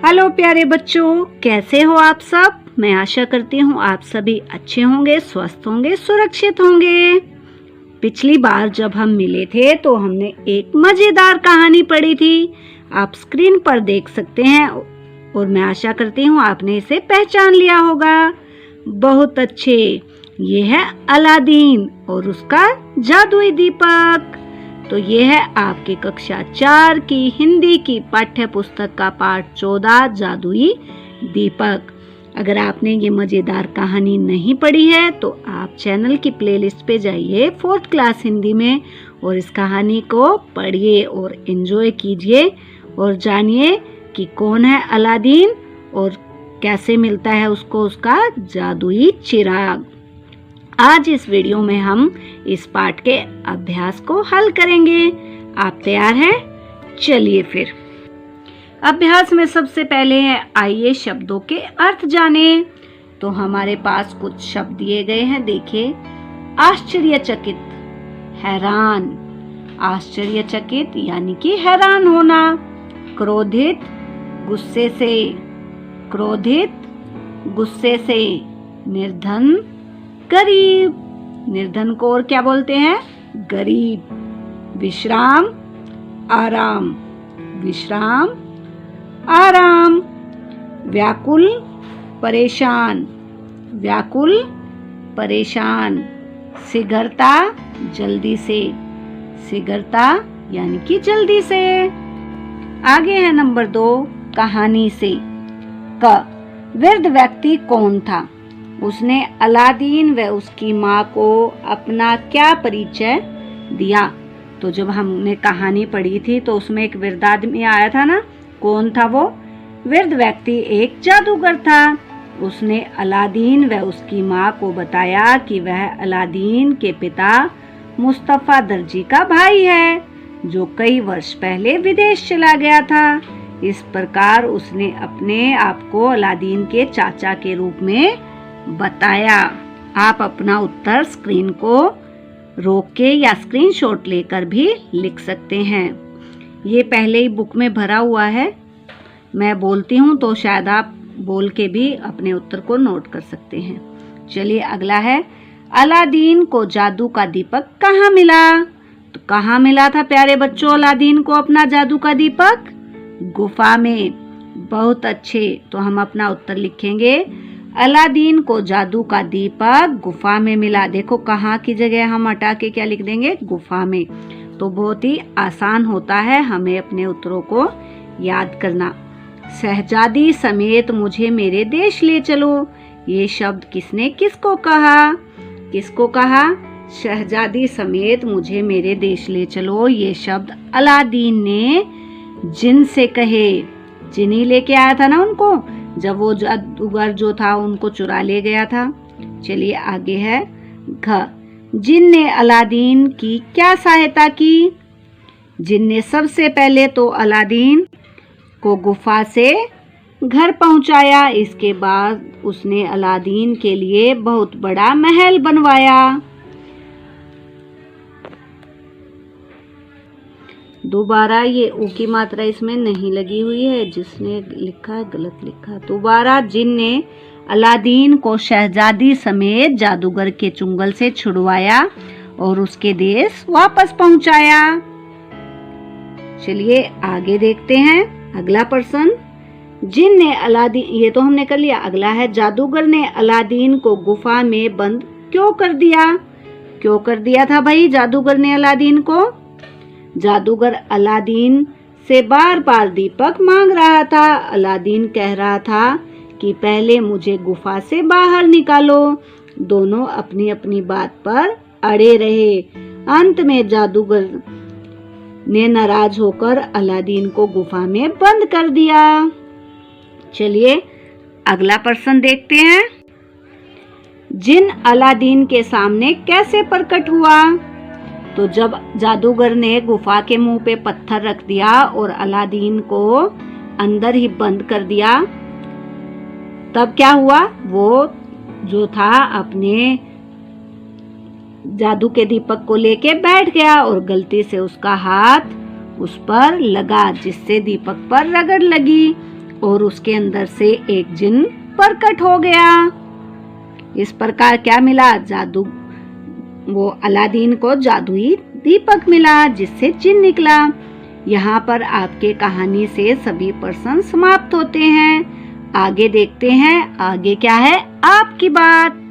Hello प्यारे बच्चों, कैसे हो आप सब। मैं आशा करती हूँ आप सभी अच्छे होंगे, स्वस्थ होंगे, सुरक्षित होंगे। पिछली बार जब हम मिले थे तो हमने एक मजेदार कहानी पढ़ी थी। आप स्क्रीन पर देख सकते हैं और मैं आशा करती हूँ आपने इसे पहचान लिया होगा। बहुत अच्छे। ये है अलादीन और उसका जादुई दीपक। तो ये है आपकी कक्षा 4 की हिंदी की पाठ्य पुस्तक का पाठ 14 जादुई दीपक। अगर आपने ये मजेदार कहानी नहीं पढ़ी है तो आप चैनल की प्लेलिस्ट पे जाइए 4th क्लास हिंदी में और इस कहानी को पढ़िए और एंजॉय कीजिए और जानिए कि कौन है अलादीन और कैसे मिलता है उसको उसका जादुई चिराग। आज इस वीडियो में हम इस पाठ के अभ्यास को हल करेंगे। आप तैयार हैं? चलिए फिर अभ्यास में सबसे पहले आइए शब्दों के अर्थ जाने। तो हमारे पास कुछ शब्द दिए गए हैं, देखिए। आश्चर्यचकित, हैरान। आश्चर्यचकित यानी कि हैरान होना। क्रोधित, गुस्से से। क्रोधित, गुस्से से। निर्धन, गरीब। निर्धन को और क्या बोलते हैं? गरीब। विश्राम, आराम। विश्राम, आराम। व्याकुल, परेशान। व्याकुल, परेशान। शीघ्रता, जल्दी से। शीघ्रता यानी कि जल्दी से। आगे है नंबर 2, कहानी से। क, वृद्ध व्यक्ति कौन था? उसने अलादीन व उसकी माँ को अपना क्या परिचय दिया? तो जब हमने कहानी पढ़ी थी तो उसमें एक वृद्ध आदमी आया था ना, कौन था वो? वृद्ध व्यक्ति एक जादूगर था। उसने अलादीन व उसकी माँ को बताया कि वह अलादीन के पिता मुस्तफा दर्जी का भाई है, जो कई वर्ष पहले विदेश चला गया था। इस प्रकार उसने अपने आप को अलादीन के चाचा के रूप में बताया। आप अपना उत्तर स्क्रीन को रोक के या स्क्रीनशॉट लेकर भी लिख सकते हैं। ये पहले ही बुक में भरा हुआ है, मैं बोलती हूँ तो शायद आप बोल के भी अपने उत्तर को नोट कर सकते हैं। चलिए अगला है, अलादीन को जादू का दीपक कहाँ मिला? तो कहाँ मिला था प्यारे बच्चों अलादीन को अपना जादू का दीपक? गुफा में। बहुत अच्छे। तो हम अपना उत्तर लिखेंगे, अलादीन को जादू का दीपक गुफा में मिला। देखो कहाँ की जगह हम हटा के क्या लिख देंगे? गुफा में। तो बहुत ही आसान होता है हमें अपने उत्तरों को याद करना। शहजादी समेत मुझे मेरे देश ले चलो। ये शब्द किसने किसको कहा? किसको कहा? शहजादी समेत मुझे मेरे देश ले चलो। ये शब्द अलादीन ने जिन से कहे। जिनी लेके आया था ना उनको, जब वो जादूगर जो था उनको चुरा ले गया था। चलिए आगे है घ, जिन ने अलादीन की क्या सहायता की? जिन ने सबसे पहले तो अलादीन को गुफा से घर पहुंचाया। इसके बाद उसने अलादीन के लिए बहुत बड़ा महल बनवाया। दोबारा ये ऊ की मात्रा इसमें नहीं लगी हुई है, जिसने लिखा है गलत लिखा। दोबारा, जिन ने अलादीन को शहजादी समेत जादूगर के चुंगल से छुड़वाया और उसके देश वापस पहुंचाया। चलिए आगे देखते हैं अगला प्रश्न। जिन ने अलादीन, ये तो हमने कर लिया। अगला है, जादूगर ने अलादीन को गुफा में बंद क्यों कर दिया? क्यों कर दिया था भाई जादूगर ने अलादीन को? जादूगर अलादीन से बार बार दीपक मांग रहा था। अलादीन कह रहा था कि पहले मुझे गुफा से बाहर निकालो। दोनों अपनी अपनी बात पर अड़े रहे। अंत में जादूगर ने नाराज होकर अलादीन को गुफा में बंद कर दिया। चलिए अगला प्रश्न देखते हैं। जिन अलादीन के सामने कैसे प्रकट हुआ? तो जब जादूगर ने गुफा के मुंह पे पत्थर रख दिया और अलादीन को अंदर ही बंद कर दिया, तब क्या हुआ? वो जो था अपने जादू के दीपक को लेके बैठ गया और गलती से उसका हाथ उस पर लगा, जिससे दीपक पर रगड़ लगी। और उसके अंदर से एक जिन प्रकट हो गया। इस प्रकार क्या मिला? जादू, वो अलादीन को जादुई दीपक मिला जिससे जिन निकला। यहाँ पर आपके कहानी से सभी प्रश्न समाप्त होते हैं। आगे देखते हैं, आगे क्या है? आपकी बात।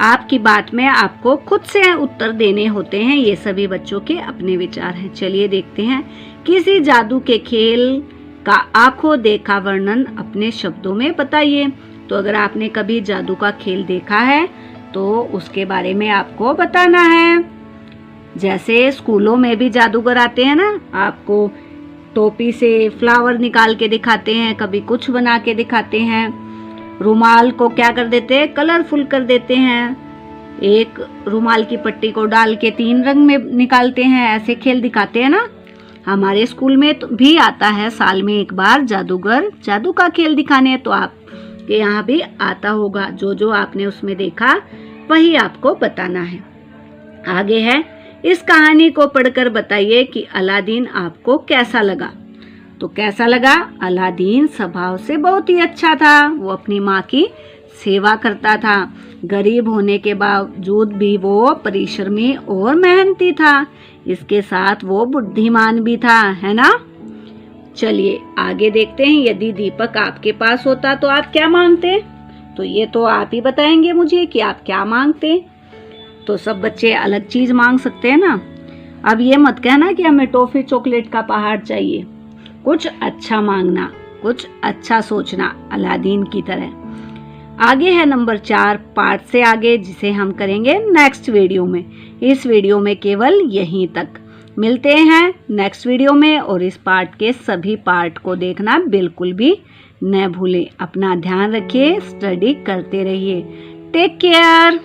आपकी बात में आपको खुद से उत्तर देने होते हैं। ये सभी बच्चों के अपने विचार हैं। चलिए देखते हैं। किसी जादू के खेल का आंखों देखा वर्णन अपने शब्दों में बताइए। तो अगर आपने कभी जादू का खेल देखा है तो उसके बारे में आपको बताना है। जैसे स्कूलों में भी जादूगर आते हैं ना, आपको टोपी से फ्लावर निकाल के दिखाते हैं, कभी कुछ बना के दिखाते हैं। रुमाल को क्या कर देते हैं? कलरफुल कर देते हैं। एक रुमाल की पट्टी को डाल के 3 रंग में निकालते हैं। ऐसे खेल दिखाते हैं ना। हमारे स्कूल में तो भी आता है साल में एक बार जादूगर जादू का खेल दिखाने। तो आपके यहाँ भी आता होगा। जो जो आपने उसमें देखा वही आपको बताना है। आगे है, इस कहानी को पढ़कर बताइए कि अलादीन आपको कैसा लगा। तो कैसा लगा? अलादीन स्वभाव से बहुत ही अच्छा था। वो अपनी माँ की सेवा करता था। गरीब होने के बावजूद भी वो परिश्रमी और मेहनती था। इसके साथ वो बुद्धिमान भी था, है ना। चलिए आगे देखते हैं। यदि दीपक आपके पास होता तो आप क्या मांगते? तो ये तो आप ही बताएंगे मुझे कि आप क्या मांगते। तो सब बच्चे अलग चीज मांग सकते हैं ना। अब ये मत कहना कि हमें टॉफी चॉकलेट का पहाड़ चाहिए। कुछ अच्छा मांगना, कुछ अच्छा सोचना, अलादीन की तरह। आगे है नंबर 4 पार्ट से आगे, जिसे हम करेंगे नेक्स्ट वीडियो में। इस वीडियो में केवल यहीं तक। मिलते हैं नेक्स्ट वीडियो में। और इस पार्ट के सभी पार्ट को देखना बिल्कुल भी न भूलें। अपना ध्यान रखिए, स्टडी करते रहिए। Take care.